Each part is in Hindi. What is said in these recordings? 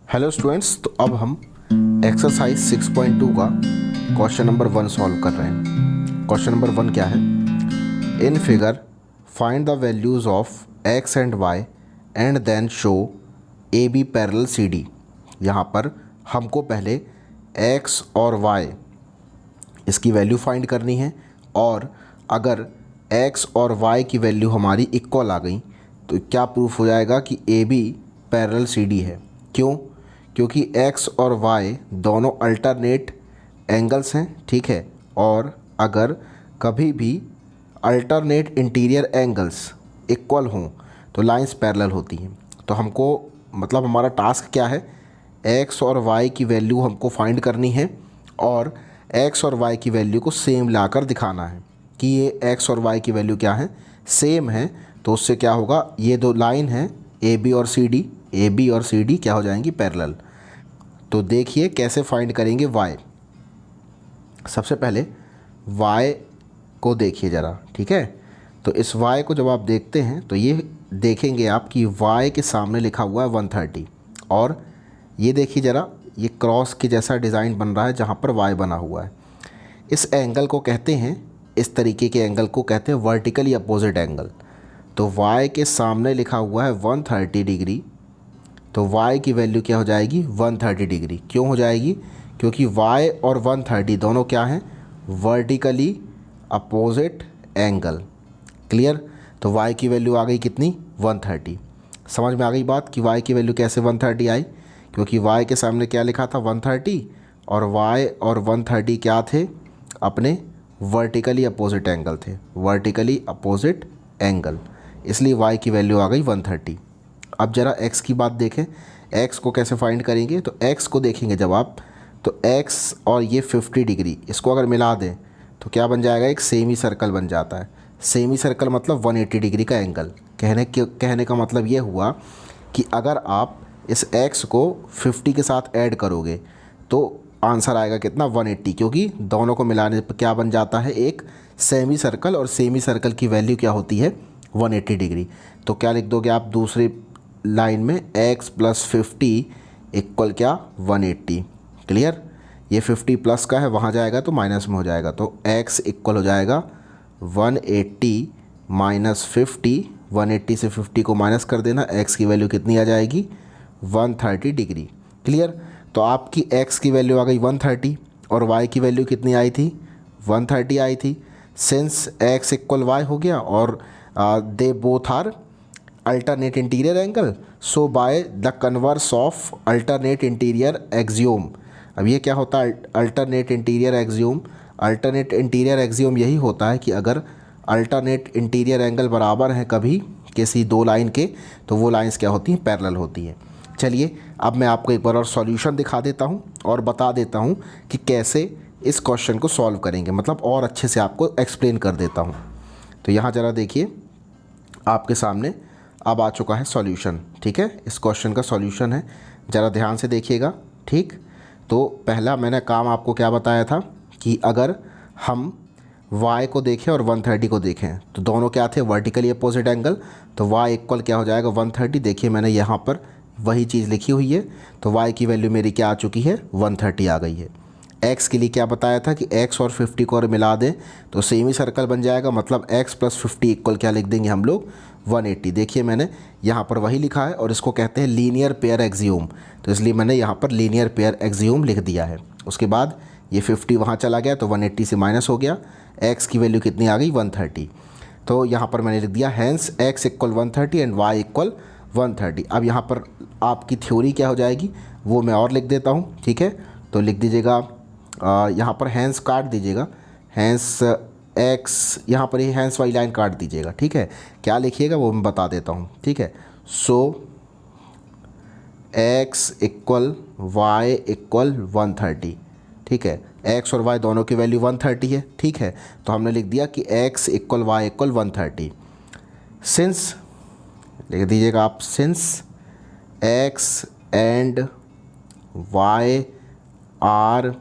हेलो स्टूडेंट्स, तो अब हम एक्सरसाइज 6.2 का क्वेश्चन नंबर 1 सॉल्व कर रहे हैं। क्वेश्चन नंबर 1 क्या है? In figure find the values of x and y and then show A B parallel C D. यहाँ पर हमको पहले एक्स और वाई इसकी वैल्यू फाइंड करनी है, और अगर एक्स और वाई की वैल्यू हमारी इक्वल आ गई तो क्या प्रूफ हो जाएगा कि A B parallel C D है। क्यों? क्योंकि x और y दोनों अल्टरनेट एंगल्स हैं, ठीक है। और अगर कभी भी अल्टरनेट इंटीरियर एंगल्स इक्वल हों तो लाइंस पैरेलल होती हैं। तो हमको मतलब हमारा टास्क क्या है? x और y की वैल्यू हमको फाइंड करनी है और x और y की वैल्यू को सेम लाकर दिखाना है कि ये x और y की वैल्यू क्या है, सेम है। तो उससे क्या होगा, ये दो लाइन है ए बी और सी डी, ए बी और सी डी क्या हो जाएंगी? पैरेलल। तो देखिए कैसे फाइंड करेंगे y। सबसे पहले y को देखिए ज़रा, ठीक है। तो इस y को जब आप देखते हैं तो ये देखेंगे आप कि y के सामने लिखा हुआ है 130, और ये देखिए ज़रा, ये क्रॉस के जैसा डिज़ाइन बन रहा है जहाँ पर y बना हुआ है। इस एंगल को कहते हैं, इस तरीके के एंगल को कहते हैं वर्टिकली अपोजिट एंगल। तो y के सामने लिखा हुआ है 130 डिग्री, तो y की वैल्यू क्या हो जाएगी? 130 डिग्री। क्यों हो जाएगी? क्योंकि y और 130 दोनों क्या हैं? Vertically opposite angle. क्लियर? तो y की वैल्यू आ गई कितनी? 130। समझ में आ गई बात कि y की वैल्यू कैसे 130 आई? क्योंकि y के सामने क्या लिखा था? 130, और y और 130 क्या थे? अपने वर्टिकली अपोजिट एंगल थे, वर्टिकली अपोजिट एंगल, इसलिए y की वैल्यू आ गई 130। अब ज़रा x की बात देखें, x को कैसे फाइंड करेंगे? तो x को देखेंगे जब आप, तो x और ये 50 डिग्री इसको अगर मिला दें तो क्या बन जाएगा? एक सेमी सर्कल बन जाता है। सेमी सर्कल मतलब 180 डिग्री का एंगल। कहने का मतलब ये हुआ कि अगर आप इस x को 50 के साथ ऐड करोगे तो आंसर आएगा कितना? 180, क्योंकि दोनों को मिलाने पर क्या बन जाता है? एक सेमी सर्कल, और सेमी सर्कल की वैल्यू क्या होती है? 180 डिग्री। तो क्या लिख दोगे आप दूसरे लाइन में? x प्लस 50 इक्वल क्या? 180। क्लियर? ये 50 प्लस का है, वहाँ जाएगा तो माइनस में हो जाएगा, तो x इक्वल हो जाएगा 180 माइनस 50। 180 से 50 को माइनस कर देना, x की वैल्यू कितनी आ जाएगी? 130 डिग्री। क्लियर? तो आपकी x की वैल्यू आ गई 130, और y की वैल्यू कितनी आई थी? 130 आई थी। सिंस x इक्वल y हो गया और they both are alternate interior angle, so by the converse of alternate interior axiom. अब ये क्या होता है alternate interior axiom? Alternate interior axiom यही होता है कि अगर अल्टरनेट इंटीरियर एंगल बराबर हैं कभी किसी दो लाइन के, तो वो लाइंस क्या होती हैं? पैरेलल होती हैं। चलिए अब मैं आपको एक बार और सॉल्यूशन दिखा देता हूँ और बता देता हूँ कि कैसे इस क्वेश्चन को सॉल्व करेंगे, मतलब और अच्छे से आपको एक्सप्लेन कर देता हूँ। तो यहाँ ज़रा देखिए, आपके सामने अब आ चुका है सॉल्यूशन, ठीक है। इस क्वेश्चन का सॉल्यूशन है, ज़रा ध्यान से देखिएगा, ठीक। तो पहला मैंने काम आपको क्या बताया था कि अगर हम y को देखें और 130 को देखें तो दोनों क्या थे? Vertically opposite angle. तो y इक्वल क्या हो जाएगा? 130। देखिए मैंने यहाँ पर वही चीज़ लिखी हुई है, तो y की वैल्यू मेरी क्या आ चुकी है? 130 आ गई है। x के लिए क्या बताया था कि x और 50 को और मिला दें तो सेमी सर्कल बन जाएगा, मतलब x प्लस 50 इक्वल क्या लिख देंगे हम लोग? 180। देखिए मैंने यहाँ पर वही लिखा है, और इसको कहते हैं लीनियर पेयर एक्सियोम, तो इसलिए मैंने यहाँ पर लीनियर पेयर एक्सियोम लिख दिया है। उसके बाद ये 50 वहाँ चला गया तो 180 से माइनस हो गया, x की वैल्यू कितनी आ गई? 130। तो यहाँ पर मैंने लिख दिया hence x equal 130 and y equal 130। अब यहाँ पर आपकी थ्योरी क्या हो जाएगी वो मैं और लिख देता हूँ, ठीक है। तो लिख दीजिएगा यहाँ पर हैंस काट दीजिएगा, हैंस x, यहाँ पर ही हैंस वाली लाइन काट दीजिएगा, ठीक है। क्या लिखिएगा वो मैं बता देता हूँ, ठीक है। सो x इक्वल y इक्वल 130, ठीक है। x और y दोनों की वैल्यू 130 है, ठीक है। तो हमने लिख दिया कि x equal y equal 130। Since लिख दीजिएगा आप, since x and y are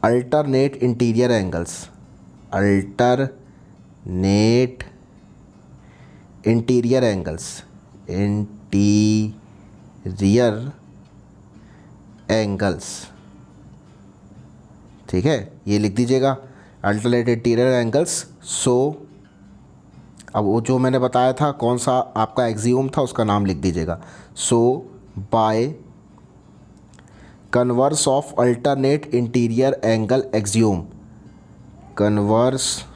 alternate interior angles, alternate interior angles, interior rear angles, ठीक है, ये लिख दीजिएगा अल्टरनेट इंटीरियर एंगल्स। सो अब वो जो मैंने बताया था कौन सा आपका एक्सियोम था उसका नाम लिख दीजिएगा। So by converse of alternate interior angle axiom, converse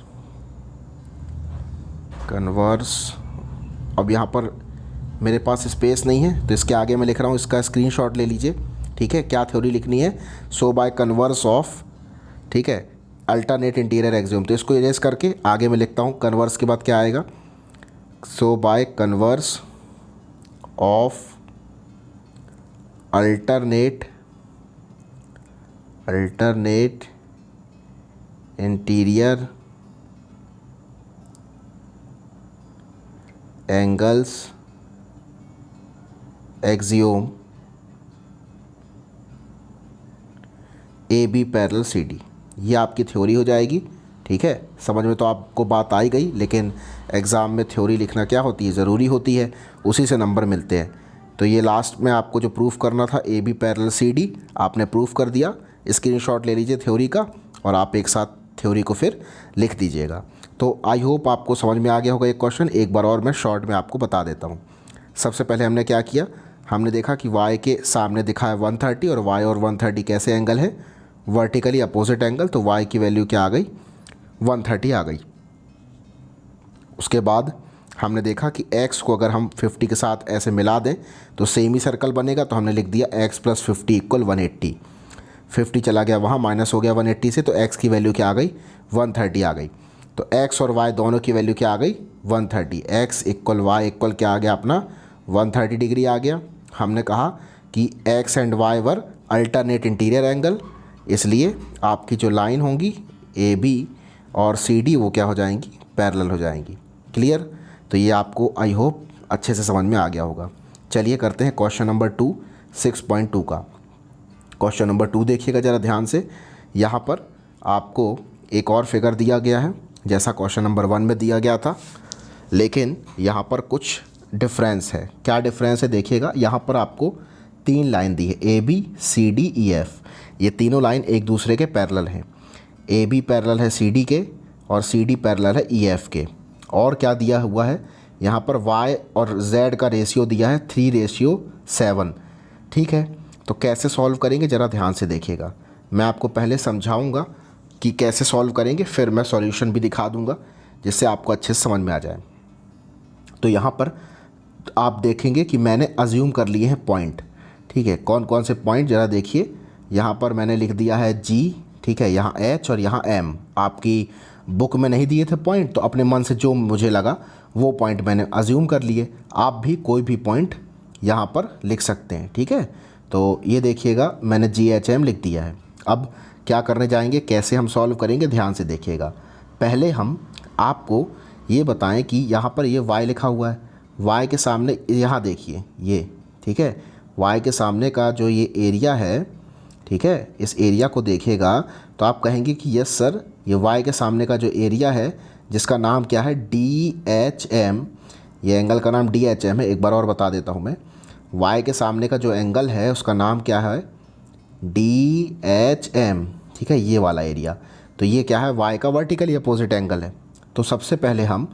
अब यहाँ पर मेरे पास स्पेस नहीं है तो इसके आगे मैं लिख रहा हूँ, इसका स्क्रीनशॉट ले लीजिए, ठीक है। क्या थ्योरी लिखनी है? सो बाय कन्वर्स ऑफ, ठीक है, अल्टरनेट इंटीरियर एक्सियोम। तो इसको इरेज करके आगे मैं लिखता हूँ, कन्वर्स के बाद क्या आएगा? So by converse of alternate interior angles axiom A B parallel C D, ये आपकी थ्योरी हो जाएगी, ठीक है। समझ में तो आपको बात आई गई, लेकिन एग्ज़ाम में थ्योरी लिखना क्या होती है, ज़रूरी होती है, उसी से नंबर मिलते हैं। तो ये लास्ट में आपको जो प्रूफ करना था A B parallel C D, आपने प्रूफ कर दिया। स्क्रीनशॉट ले लीजिए थ्योरी का और आप एक साथ थ्योरी को फिर लिख दीजिएगा। तो आई होप आपको समझ में आ गया होगा। एक क्वेश्चन एक बार और मैं शॉर्ट में आपको बता देता हूँ। सबसे पहले हमने क्या किया, हमने देखा कि y के सामने दिखा है 130 और y और 130 कैसे एंगल है, वर्टिकली अपोजिट एंगल। तो y की वैल्यू क्या आ गई? 130 आ गई। उसके बाद हमने देखा कि x को अगर हम 50 के साथ ऐसे मिला दें तो सेम ही सर्कल बनेगा। तो हमने लिख दिया x + 50 = 180। 50 चला गया वहाँ, माइनस हो गया 180 से, तो x की वैल्यू क्या आ गई? 130 आ गई। तो x और y दोनों की वैल्यू क्या आ गई? 130। x = y = क्या आ गया अपना? 130 डिग्री आ गया। हमने कहा कि x and y were alternate interior angle, इसलिए आपकी जो लाइन होंगी ए बी और सी डी वो क्या हो जाएंगी? पैरेलल हो जाएंगी। क्लियर? तो ये आपको आई होप अच्छे से समझ में आ गया होगा। चलिए करते हैं क्वेश्चन नंबर 2 6.2 का। क्वेश्चन नंबर 2 देखिएगा ज़रा ध्यान से। यहाँ पर आपको एक और फिगर दिया गया है जैसा क्वेश्चन नंबर 1 में दिया गया था, लेकिन यहाँ पर कुछ डिफरेंस है। क्या डिफरेंस है देखिएगा। यहाँ पर आपको 3 लाइन दी है, A B C D E F. ये तीनों लाइन एक दूसरे के पैरेलल हैं। ए बी पैरेलल है सी डी के और सी डी पैरेलल है ई एफ के। और क्या दिया हुआ है यहाँ पर? y और z का रेशियो दिया है 3:7। ठीक है, तो कैसे सॉल्व करेंगे ज़रा ध्यान से देखिएगा। मैं आपको पहले समझाऊंगा कि कैसे सॉल्व करेंगे, फिर मैं सॉल्यूशन भी दिखा दूंगा जिससे आपको अच्छे से समझ में आ जाए। तो यहाँ पर आप देखेंगे कि मैंने अज्यूम कर लिए हैं पॉइंट। ठीक है, कौन कौन से पॉइंट ज़रा देखिए। यहाँ पर मैंने लिख दिया है G, ठीक है, यहाँ H और यहाँ M। आपकी बुक में नहीं दिए थे पॉइंट, तो अपने मन से जो मुझे लगा वो पॉइंट मैंने अज्यूम कर लिए। आप भी कोई भी पॉइंट यहाँ पर लिख सकते हैं। ठीक है, तो ये देखिएगा मैंने GHM लिख दिया है। अब क्या करने जाएंगे, कैसे हम सॉल्व करेंगे, ध्यान से देखिएगा। पहले हम आपको ये बताएं कि यहाँ पर ये y लिखा हुआ है, y के सामने यहाँ देखिए ये, ठीक है, y के सामने का जो ये एरिया है, ठीक है, इस एरिया को देखिएगा तो आप कहेंगे कि यस सर, ये y के सामने का जो एरिया है जिसका नाम क्या है? DHM। ये एंगल का नाम DHM है। एक बार और बता देता हूँ मैं, y के सामने का जो एंगल है उसका नाम क्या है? DHM। ठीक है, ये वाला एरिया। तो ये क्या है? y का वर्टिकली अपोजिट एंगल है। तो सबसे पहले हम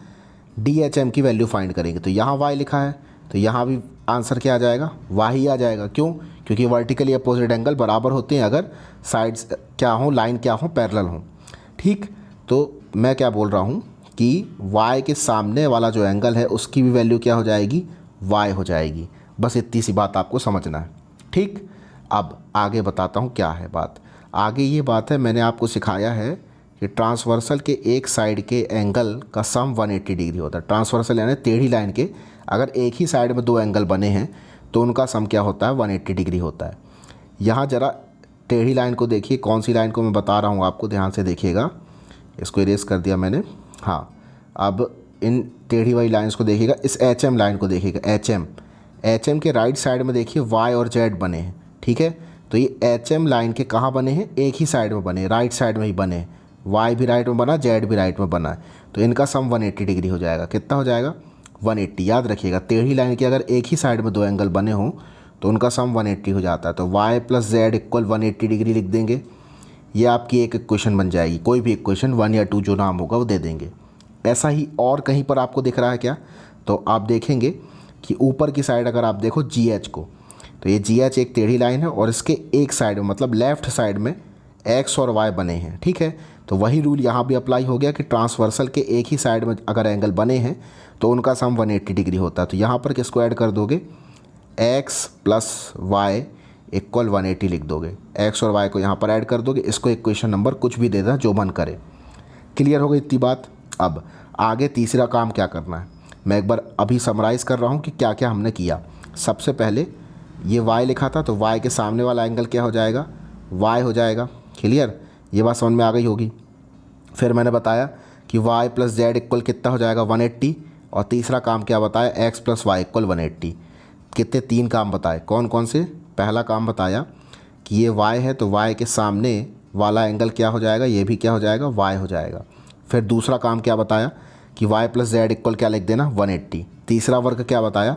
DHM की वैल्यू फाइंड करेंगे। तो यहाँ y लिखा है तो यहाँ भी आंसर क्या आ जाएगा? y ही आ जाएगा। क्यों? क्योंकि वर्टिकली अपोजिट एंगल बराबर होते हैं अगर साइड्स क्या हों, लाइन क्या हों, पैरेलल हों। ठीक, तो मैं क्या बोल रहा हूँ कि y के सामने वाला जो एंगल है उसकी भी वैल्यू क्या हो जाएगी? y हो जाएगी। बस इतनी सी बात आपको समझना है। ठीक, अब आगे बताता हूँ क्या है बात। आगे ये बात है, मैंने आपको सिखाया है कि ट्रांसवर्सल के एक साइड के एंगल का सम 180 डिग्री होता है। ट्रांसवर्सल यानी टेढ़ी लाइन के अगर एक ही साइड में 2 एंगल बने हैं तो उनका सम क्या होता है? 180 डिग्री होता है। यहाँ ज़रा टेढ़ी लाइन को देखिए, कौन सी लाइन को मैं बता रहा हूँ आपको, ध्यान से देखिएगा। इसको इरेज कर दिया मैंने। हाँ, अब इन टेढ़ी वाली लाइन्स को देखिएगा। इस HM लाइन को देखिएगा, HM के राइट साइड में देखिए y और z बने हैं। ठीक है, तो ये HM लाइन के कहाँ बने हैं? एक ही साइड में बने, राइट साइड में ही बने हैं। y भी राइट में बना, z भी राइट में बना है, तो इनका सम 180 डिग्री हो जाएगा। कितना हो जाएगा? 180। याद रखिएगा, टेढ़ी लाइन के अगर एक ही साइड में 2 एंगल बने हों तो उनका सम 180 हो जाता है। तो y plus Z equal 180 degree लिख देंगे। ये आपकी एक इक्वेशन बन जाएगी, कोई भी इक्वेशन 1 या 2 जो नाम होगा वो दे देंगे। ऐसा ही और कहीं पर आपको दिख रहा है क्या, तो आप देखेंगे कि ऊपर की साइड अगर आप देखो GH को, तो ये GH एक टेढ़ी लाइन है और इसके एक साइड में मतलब लेफ़्ट साइड में x और y बने हैं, ठीक है। तो वही रूल यहाँ भी अप्लाई हो गया कि ट्रांसवर्सल के एक ही साइड में अगर एंगल बने हैं तो उनका सम 180 डिग्री होता है। तो यहाँ पर किसको ऐड कर दोगे, x प्लस वाई इक्वल 180 लिख दोगे। x और y को यहाँ पर ऐड कर दोगे, इसको इक्वेशन नंबर कुछ भी दे देना जो मन करे। क्लियर हो गई इतनी बात। अब आगे तीसरा काम क्या करना है, मैं एक बार अभी समराइज़ कर रहा हूँ कि क्या क्या हमने किया। सबसे पहले ये y लिखा था, तो y के सामने वाला एंगल क्या हो जाएगा, y हो जाएगा। क्लियर, ये बात समझ में आ गई होगी। फिर मैंने बताया कि y प्लस जेड इक्वल कितना हो जाएगा 180, और तीसरा काम क्या बताया, x प्लस वाई इक्वल 180। कितने, 3 काम बताए। कौन कौन से, पहला काम बताया कि ये y है तो y के सामने वाला एंगल क्या हो जाएगा, ये भी क्या हो जाएगा, y हो जाएगा। फिर दूसरा काम क्या बताया कि y प्लस जेड इक्वल क्या लिख देना 180। तीसरा वर्ग क्या बताया,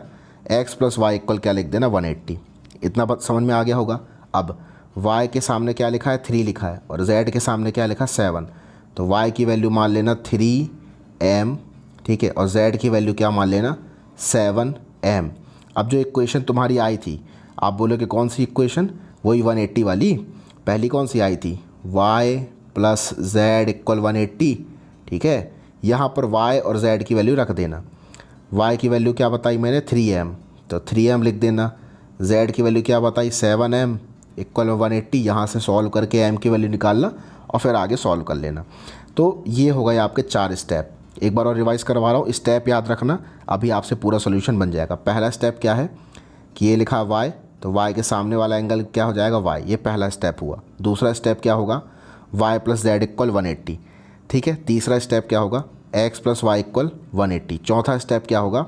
x प्लस वाई इक्वल क्या लिख देना 180। इतना बात समझ में आ गया होगा। अब y के सामने क्या लिखा है, 3 लिखा है, और z के सामने क्या लिखा, 7। तो y की वैल्यू मान लेना 3m, ठीक है, और z की वैल्यू क्या मान लेना 7m। अब जो इक्वेशन तुम्हारी आई थी, आप बोलोगे कौन सी इक्वेशन, वही 180 वाली। पहली कौन सी आई थी, y प्लस जेड इक्वल 180, ठीक है। यहाँ पर y और z की वैल्यू रख देना। y की वैल्यू क्या बताई मैंने, 3m, तो 3m लिख देना। z की वैल्यू क्या बताई, 7m इक्वल 180। यहाँ से सॉल्व करके m की वैल्यू निकालना और फिर आगे सॉल्व कर लेना। तो ये हो गए आपके 4 स्टेप। एक बार और रिवाइज करवा रहा हूँ, स्टेप याद रखना, अभी आपसे पूरा सोल्यूशन बन जाएगा। पहला स्टेप क्या है कि ये लिखा y, तो y के सामने वाला एंगल क्या हो जाएगा, y, ये पहला स्टेप हुआ। दूसरा स्टेप क्या होगा, y प्लस जेड इक्वल 180, ठीक है। तीसरा स्टेप क्या होगा, x प्लस वाई इक्वल 180। चौथा स्टेप क्या होगा,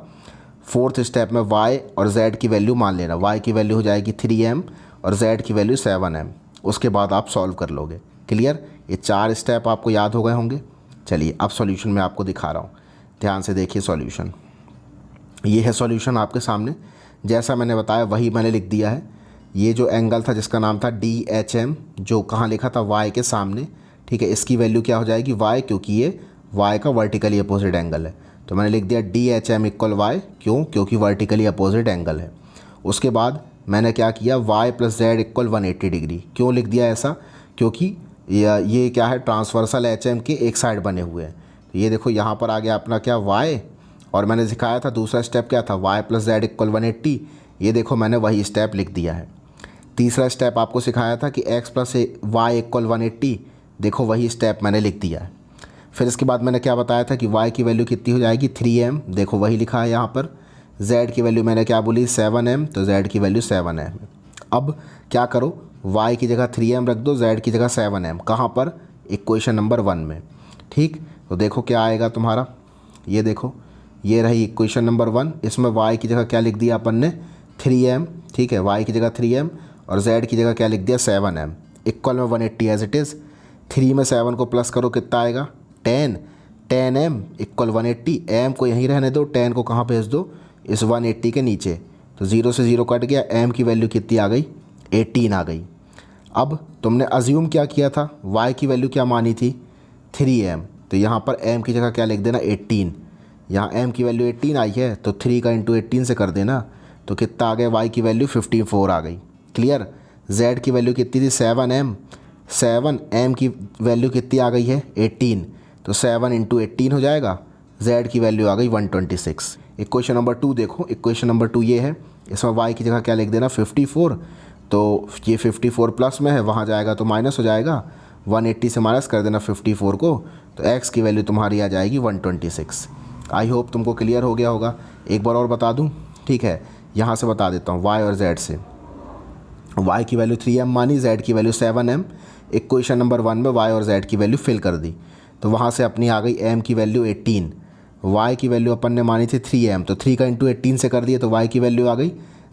फोर्थ स्टेप में y और z की वैल्यू मान लेना। y की वैल्यू हो जाएगी 3m और z की वैल्यू 7m। उसके बाद आप सॉल्व कर लोगे। क्लियर, ये 4 स्टेप आपको याद हो गए होंगे। चलिए अब सॉल्यूशन मैं आपको दिखा रहा हूँ, ध्यान से देखिए सॉल्यूशन। ये है सॉल्यूशन आपके सामने, जैसा मैंने बताया वही मैंने लिख दिया है। ये जो एंगल था जिसका नाम था DHM, जो कहाँ लिखा था, y के सामने, ठीक है, इसकी वैल्यू क्या हो जाएगी y, क्योंकि ये y का वर्टिकली अपोजिट एंगल है। तो मैंने लिख दिया DHM इक्वल y, क्यों, क्योंकि वर्टिकली अपोजिट एंगल है। उसके बाद मैंने क्या किया, y plus Z equal 180 degree. क्यों लिख दिया ऐसा, क्योंकि ये क्या है, ट्रांसवर्सल HM के एक साइड बने हुए हैं। तो ये देखो यहाँ पर आ गया अपना क्या, y, और मैंने सिखाया था दूसरा स्टेप क्या था, y प्लस जेड इक्वल 180। ये देखो मैंने वही स्टेप लिख दिया है। तीसरा स्टेप आपको सिखाया था कि x प्लस वाई इक्वल 180, देखो वही स्टेप मैंने लिख दिया है। फिर इसके बाद मैंने क्या बताया था कि y की वैल्यू कितनी हो जाएगी, 3m, देखो वही लिखा है यहाँ पर। z की वैल्यू मैंने क्या बोली, 7m, तो z की वैल्यू 7m। अब क्या करो, y की जगह 3m रख दो, z की जगह 7m। कहाँ पर, इक्वेशन नंबर 1 में, ठीक। तो देखो क्या आएगा तुम्हारा, ये देखो, ये रही इक्वेशन नंबर 1। इसमें y की जगह क्या लिख दिया अपन ने, 3m, ठीक है, y की जगह 3m और z की जगह क्या लिख दिया, 7m इक्वल में 180 एज इट इज़। 3 में 7 को प्लस करो, कितना आएगा, 10m इक्वल 180। m को यहीं रहने दो, 10 को कहाँ भेज दो, इस 180 के नीचे। तो 0 से 0 कट गया, m की वैल्यू कितनी आ गई, 18 आ गई। अब तुमने अज्यूम क्या किया था, y की वैल्यू क्या मानी थी, 3m, तो यहाँ पर m की जगह क्या लिख देना, 18। यहाँ m की वैल्यू 18 आई है, तो 3 का इंटू 18 से कर देना, तो कितना आ गया, y की वैल्यू 54 आ गई। क्लियर, z की वैल्यू कितनी थी, 7m, 7m की वैल्यू कितनी आ गई है, 18, तो 7 इंटू 18 हो जाएगा, z की वैल्यू आ गई 126। इक्वेशन नंबर 2 देखो, इक्वेशन नंबर 2 ये है, इसमें y की जगह क्या लिख देना, 54, तो ये 54 प्लस में है, वहाँ जाएगा तो माइनस हो जाएगा, 180 से माइनस कर देना 54 को, तो x की वैल्यू तुम्हारी आ जाएगी 126। आई होप तुमको क्लियर हो गया होगा। एक बार और बता दूं, ठीक है, यहाँ से बता देता हूँ, y और z से। y की वैल्यू 3m मानी, z की वैल्यू 7m। इक्वेशन नंबर 1 में y और z की वैल्यू फिल कर दी, तो वहाँ से अपनी आ गई m की वैल्यू 18, y की वैल्यू अपन ने मानी थी 3m, तो 3 का इंटू 18 से कर दिया, तो y की वैल्यू आ गई।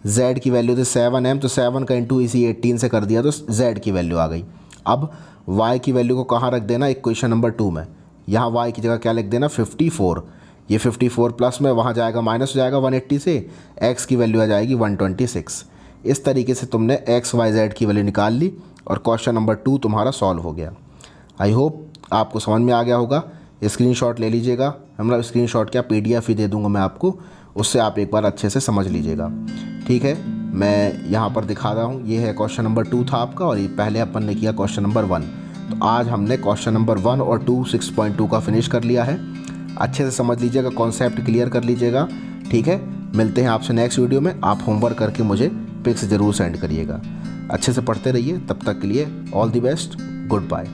z की वैल्यू थी 7m, तो 7 का इंटू इसी 18 से कर दिया, तो z की वैल्यू आ गई। अब y की वैल्यू को कहाँ रख देना, इक्वेशन नंबर 2 में। यहाँ y की जगह क्या लिख देना, 54। ये 54 प्लस में, वहाँ जाएगा माइनस हो जाएगा 180 से, x की वैल्यू आ जाएगी 126। इस तरीके से तुमने एक्स वाई जेड की वैल्यू निकाल ली और क्वेश्चन नंबर 2 तुम्हारा सॉल्व हो गया। आई होप आपको समझ में आ गया होगा। स्क्रीनशॉट ले लीजिएगा, मतलब स्क्रीनशॉट क्या, PDF ही दे दूंगा मैं आपको, उससे आप एक बार अच्छे से समझ लीजिएगा। ठीक है, मैं यहाँ पर दिखा रहा हूँ, ये है क्वेश्चन नंबर 2 था आपका, और ये पहले अपन ने किया क्वेश्चन नंबर 1। तो आज हमने क्वेश्चन नंबर 1 और 2 6.2 का फिनिश कर लिया है। अच्छे से समझ लीजिएगा, कॉन्सेप्ट क्लियर कर लीजिएगा। ठीक है, मिलते हैं आपसे नेक्स्ट वीडियो में। आप होमवर्क करके मुझे पिक्स ज़रूर सेंड करिएगा। अच्छे से पढ़ते रहिए, तब तक के लिए all the best, good bye.